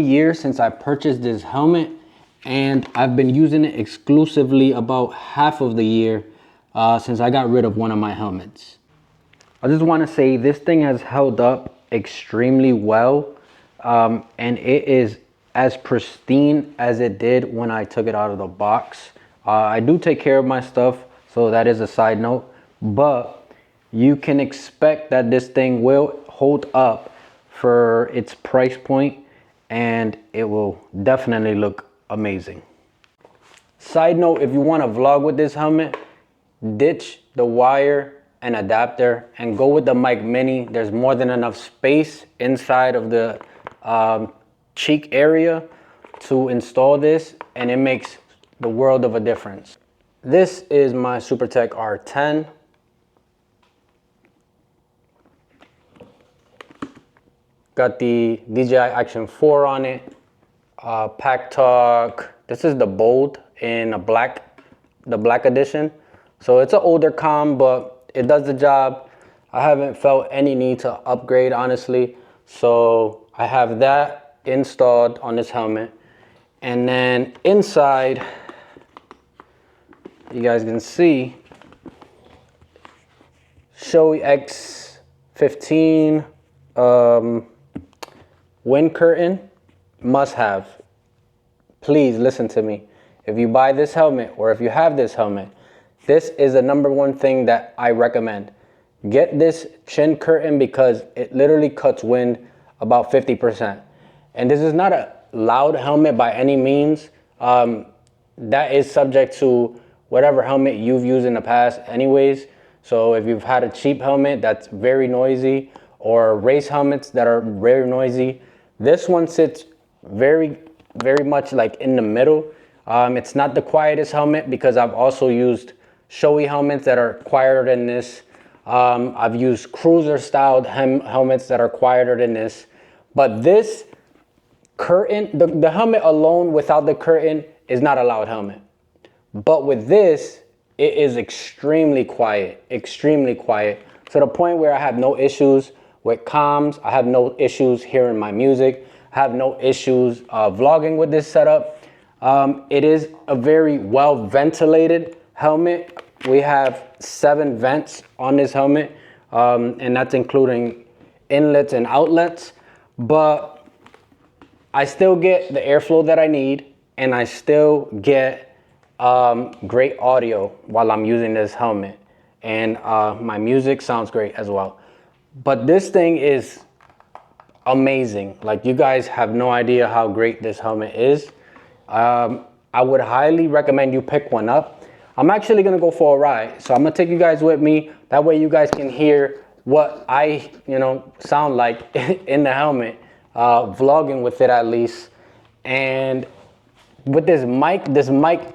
Years since I purchased this helmet, and I've been using it exclusively about half of the year since I got rid of one of my helmets. I just want to say this thing has held up extremely well, and it is as pristine as it did when I took it out of the box. I do take care of my stuff, so that is a side note, but you can expect that this thing will hold up for its price point, and it will definitely look amazing. Side note, if you want to vlog with this helmet, ditch the wire and adapter and go with the mic mini. There's more than enough space inside of the cheek area to install this, and it makes the world of a difference. This is my Supertech R10. Got the DJI Action 4 on it, Pak Talk. This is the Bold in a the black edition. So it's an older comm, but it does the job. I haven't felt any need to upgrade, honestly. So I have that installed on this helmet. And then inside, you guys can see, Shoei X15 wind curtain, must have. Please listen to me. If you buy this helmet, or if you have this helmet, this is the #1 thing that I recommend. Get this chin curtain because it literally cuts wind about 50%. And this is not a loud helmet by any means. That is subject to whatever helmet you've used in the past anyways. So if you've had a cheap helmet that's very noisy, or race helmets that are very noisy, this one sits very much like in the middle. It's not the quietest helmet because I've also used Shoei helmets that are quieter than this. I've used cruiser styled helmets that are quieter than this. But this curtain, the helmet alone without the curtain is not a loud helmet. But with this, it is extremely quiet, to the point where I have no issues with comms. I have no issues hearing my music. I have no issues vlogging with this setup. It is a very well ventilated helmet. We have 7 vents on this helmet, and that's including inlets and outlets. But I still get the airflow that I need, and I still get great audio while I'm using this helmet. And my music sounds great as well. But this thing is amazing. Like, you guys have no idea how great this helmet is. I would highly recommend you pick one up. I'm actually gonna go for a ride, so I'm gonna take you guys with me. That way you guys can hear what I, sound like in the helmet, vlogging with it at least. And with this mic,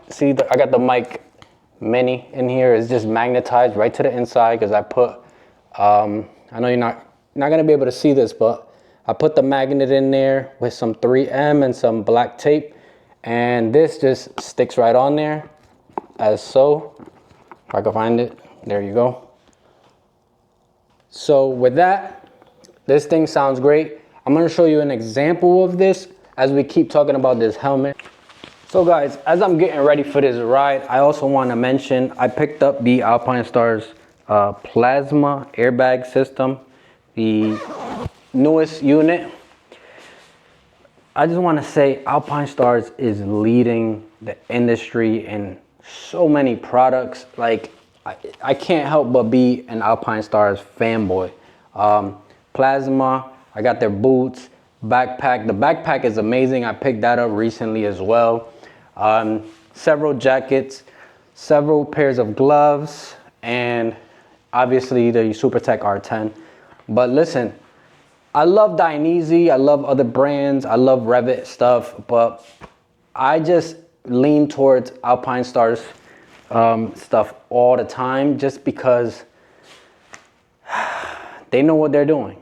see, I got the mic mini in here. It's just magnetized right to the inside because I put, I know you're not gonna be able to see this, but I put the magnet in there with some 3M and some black tape, and this just sticks right on there, as so. If I can find it, there you go. So with that, this thing sounds great. I'm gonna show you an example of this as we keep talking about this helmet. So guys, as I'm getting ready for this ride, I also want to mention I picked up the Alpinestars plasma airbag system, the newest unit. I just want to say Alpinestars is leading the industry in so many products. Like, I can't help but be an Alpinestars fanboy. Plasma, I got their boots, backpack. The backpack is amazing. I picked that up recently as well. Several jackets, several pairs of gloves, and obviously the Supertech R10. But listen, I love Dainese, I love other brands, I love Revit stuff, but I just lean towards Alpinestars stuff all the time just because they know what they're doing.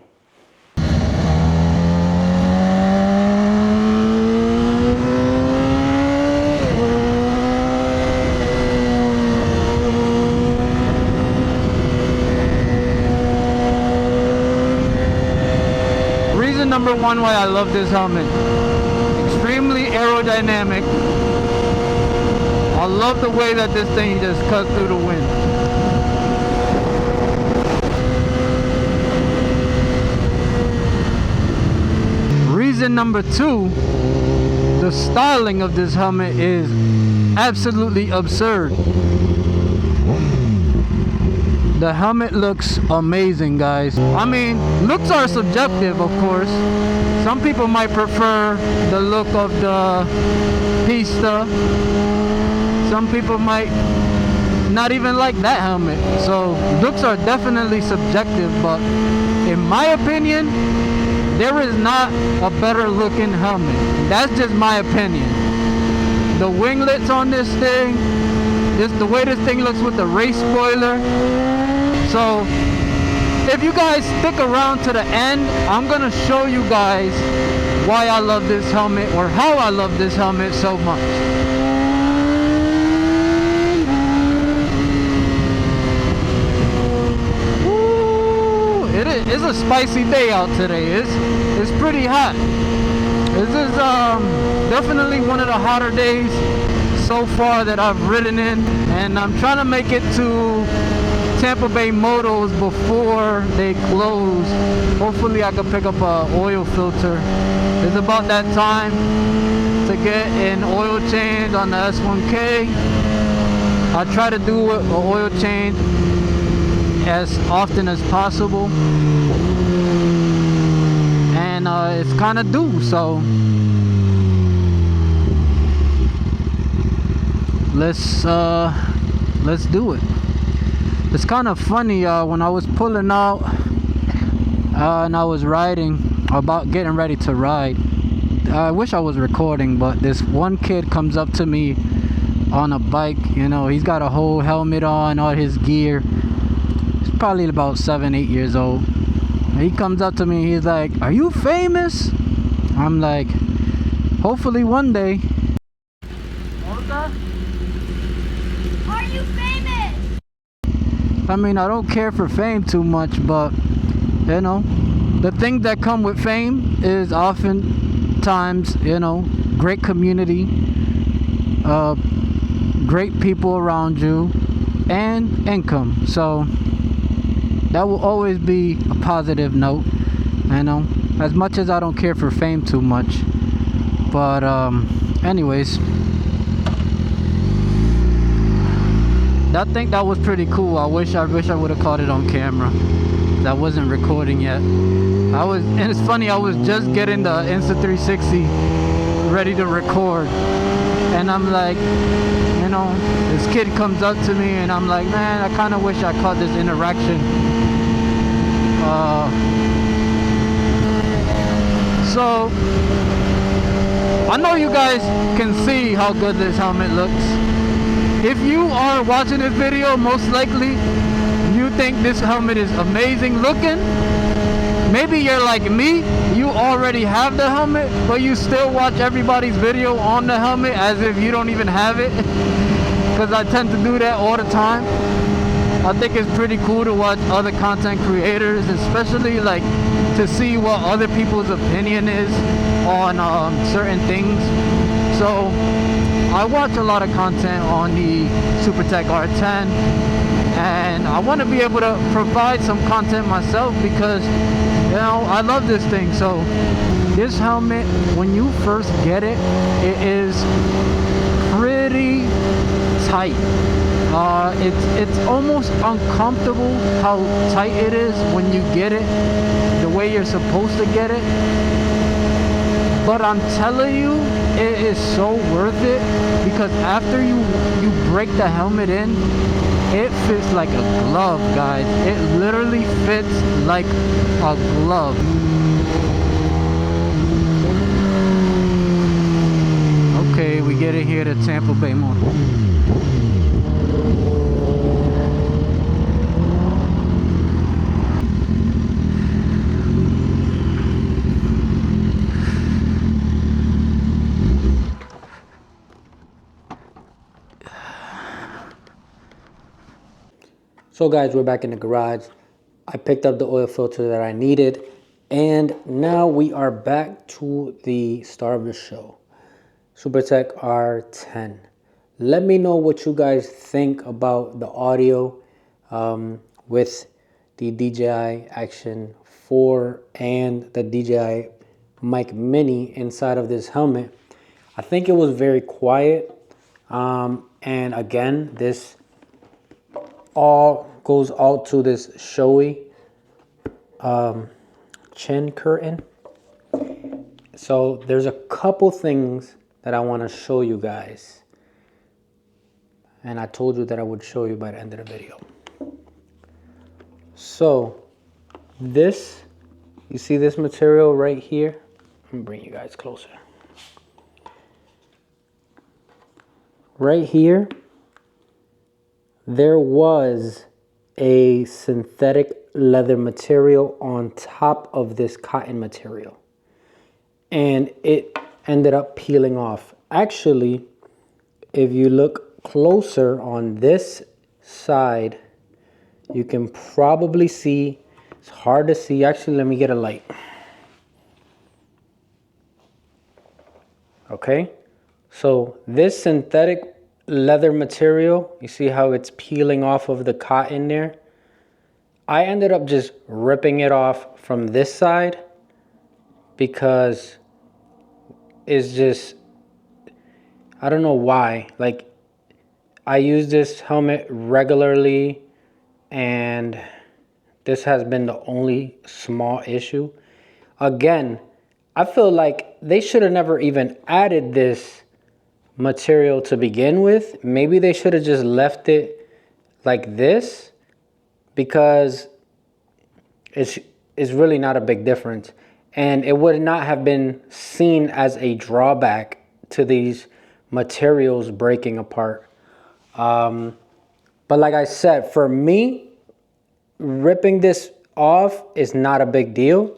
Number one why I love this helmet aerodynamic. I love the way that this thing just cuts through the wind. Reason number two, the styling of this helmet is absolutely absurd. The helmet looks amazing, guys. I mean, looks are subjective, of course. Some people might prefer the look of the Pista. Some people might not even like that helmet. So looks are definitely subjective, but in my opinion, there is not a better looking helmet. That's just my opinion. The winglets on this thing, the way this thing looks with the race spoiler. So if you guys stick around to the end, I'm gonna show you guys why I love this helmet, or how I love this helmet so much. Woo! It's a spicy day out today. It's pretty hot. This is definitely one of the hotter days so far that I've ridden in, and I'm trying to make it to Tampa Bay Motos before they close. Hopefully I can pick up a oil filter. It's about that time to get an oil change on the S1K. I try to do an oil change as often as possible, and it's kind of due, so let's do it. It's kind of funny, when I was pulling out and I was riding, about getting ready to ride, I wish I was recording, but this one kid comes up to me on a bike. You know, he's got a whole helmet on, all his gear. He's probably about 7-8 years old. He comes up to me, he's like, "Are you famous?" I'm like, "Hopefully one day." Are you famous? I mean, I don't care for fame too much, but you know, the things that come with fame is oftentimes, you know, great community, great people around you, and income. So that will always be a positive note, you know, as much as I don't care for fame too much. But anyways, I think that was pretty cool. I wish I would have caught it on camera. I wasn't recording yet. And it's funny, I was just getting the Insta360 ready to record, and I'm like, you know, this kid comes up to me, and I'm like, man, I kind of wish I caught this interaction. So I know you guys can see how good this helmet looks. If you are watching this video, most likely you think this helmet is amazing looking. Maybe you're like me, you already have the helmet, but you still watch everybody's video on the helmet as if you don't even have it, because I tend to do that all the time. I think it's pretty cool to watch other content creators, especially like to see what other people's opinion is on certain things. So I watch a lot of content on the Supertech R10, and I want to be able to provide some content myself because, you know, I love this thing. So this helmet, when you first get it, it is pretty tight. It's almost uncomfortable how tight it is when you get it the way you're supposed to get it. But I'm telling you, it is so worth it, because after you break the helmet in, it fits like a glove, guys. It literally fits like a glove. Okay, we get it here to Tampa Bay Moto. So guys, we're back in the garage. I picked up the oil filter that I needed, and now we are back to the star of the show. Supertech R10. Let me know what you guys think about the audio with the DJI Action 4 and the DJI Mic Mini inside of this helmet. I think it was very quiet. And again, this all goes out to this showy chin curtain. So there's a couple things that I want to show you guys. And I told you that I would show you by the end of the video. So this, you see this material right here? Let me bring you guys closer. Right here, there was a synthetic leather material on top of this cotton material. And it ended up peeling off. Actually, if you look closer on this side, you can probably see, it's hard to see. Actually, let me get a light. Okay, so this synthetic leather material, you see how it's peeling off of the cotton there? I ended up just ripping it off from this side because it's just, I don't know why. Like, I use this helmet regularly and this has been the only small issue. Again, I feel like they should have never even added this material to begin with. Maybe they should have just left it like this, because it's really not a big difference. And it would not have been seen as a drawback to these materials breaking apart. But like I said, for me, ripping this off is not a big deal.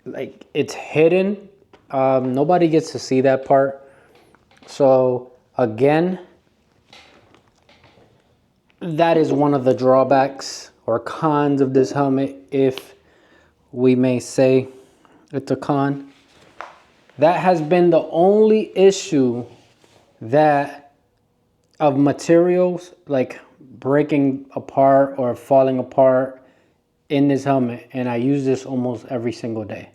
Like, it's hidden. Nobody gets to see that part. So again, that is one of the drawbacks or cons of this helmet, if we may say it's a con. That has been the only issue that of materials like breaking apart or falling apart in this helmet, and I use this almost every single day.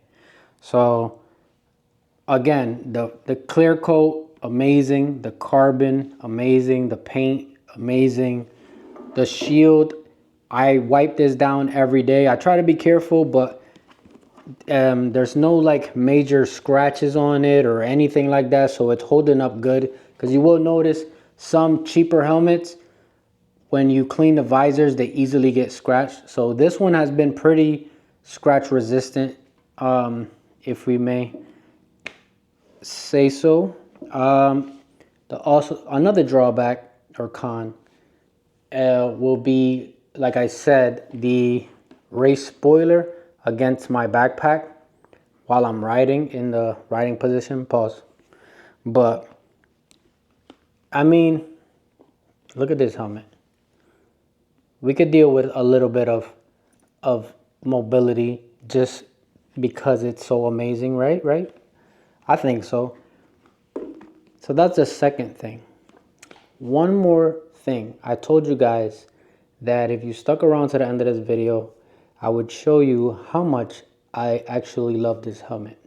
So again, the clear coat, amazing. The carbon, amazing. The paint, amazing. The shield, I wipe this down every day. I try to be careful, but there's no like major scratches on it or anything like that, so it's holding up good. Because you will notice some cheaper helmets, when you clean the visors, they easily get scratched. So this one has been pretty scratch resistant, if we may say so. Also another drawback or con will be, like I said, the race spoiler against my backpack while I'm riding in the riding position. Pause. But I mean, look at this helmet. We could deal with a little bit of mobility just because it's so amazing, right? I think so. So that's the second thing. One more thing. I told you guys that if you stuck around to the end of this video, I would show you how much I actually love this helmet.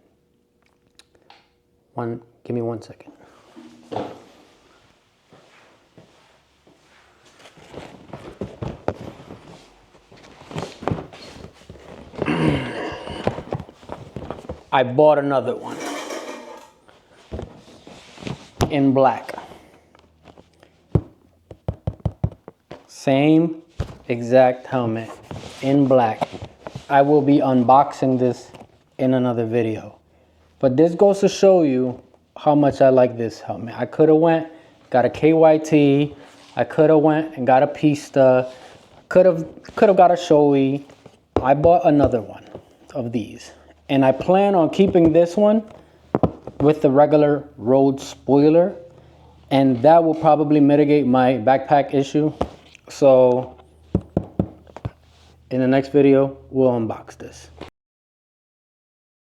Give me 1 second. I bought another one in black. Same exact helmet in black. I will be unboxing this in another video. But this goes to show you how much I like this helmet. I could have went, got a KYT. I could have went and got a Pista. Could have got a Shoei. I bought another one of these. And I plan on keeping this one with the regular road spoiler. And that will probably mitigate my backpack issue. So in the next video, we'll unbox this.